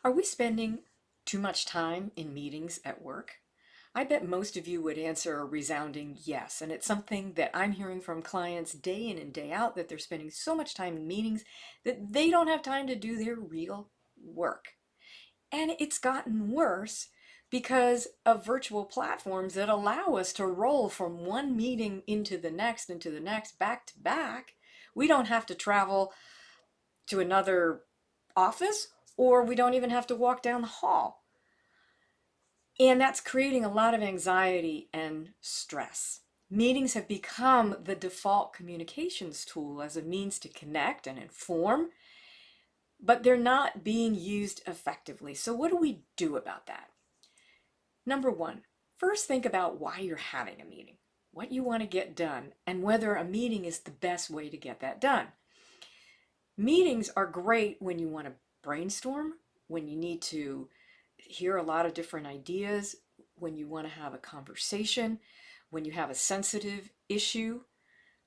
Are we spending too much time in meetings at work? I bet most of you would answer a resounding yes, and it's something that I'm hearing from clients day in and day out, that they're spending so much time in meetings that they don't have time to do their real work. And it's gotten worse because of virtual platforms that allow us to roll from one meeting into the next, back to back. We don't have to travel to another office, or we don't even have to walk down the hall. And that's creating a lot of anxiety and stress. Meetings have become the default communications tool as a means to connect and inform, but they're not being used effectively. So what do we do about that? Number one, first think about why you're having a meeting, what you want to get done, and whether a meeting is the best way to get that done. Meetings are great when you want to brainstorm, when you need to hear a lot of different ideas, when you want to have a conversation, when you have a sensitive issue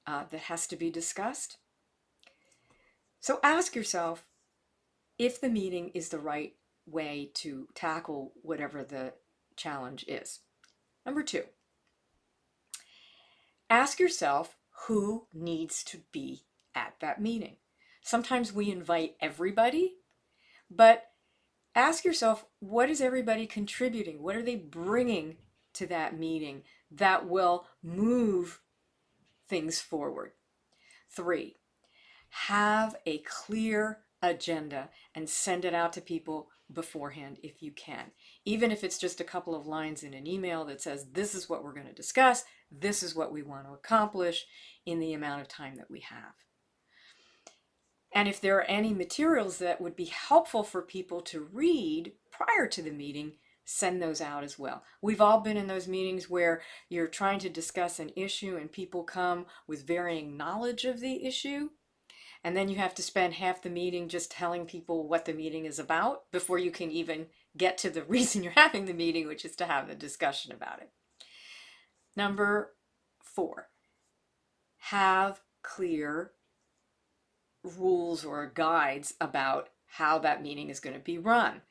that has to be discussed. So ask yourself if the meeting is the right way to tackle whatever the challenge is. Number two, ask yourself who needs to be at that meeting. Sometimes we invite everybody, but ask yourself, what is everybody contributing? What are they bringing to that meeting that will move things forward? Three, have a clear agenda and send it out to people beforehand if you can. Even if it's just a couple of lines in an email that says, this is what we're going to discuss, this is what we want to accomplish in the amount of time that we have. And if there are any materials that would be helpful for people to read prior to the meeting, send those out as well. We've all been in those meetings where you're trying to discuss an issue and people come with varying knowledge of the issue. And then you have to spend half the meeting just telling people what the meeting is about before you can even get to the reason you're having the meeting, which is to have a discussion about it. Number four, have clear rules or guides about how that meeting is going to be run,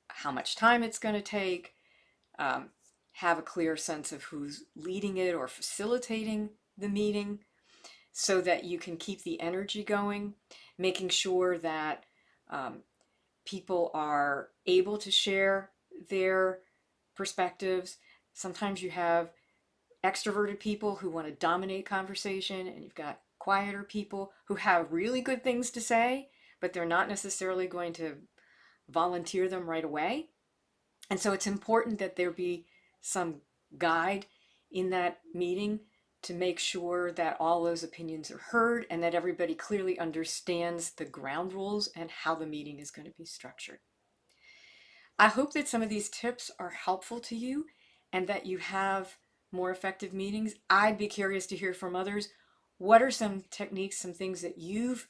how much time it's going to take, have a clear sense of who's leading it or facilitating the meeting so that you can keep the energy going, making sure that people are able to share their perspectives. Sometimes you have extroverted people who want to dominate conversation, and you've got quieter people who have really good things to say, but they're not necessarily going to volunteer them right away. And so it's important that there be some guide in that meeting to make sure that all those opinions are heard and that everybody clearly understands the ground rules and how the meeting is going to be structured. I hope that some of these tips are helpful to you and that you have more effective meetings. I'd be curious to hear from others. What are some techniques, some things that you've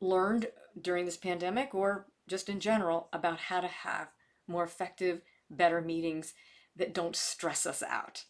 learned during this pandemic or just in general about how to have more effective, better meetings that don't stress us out?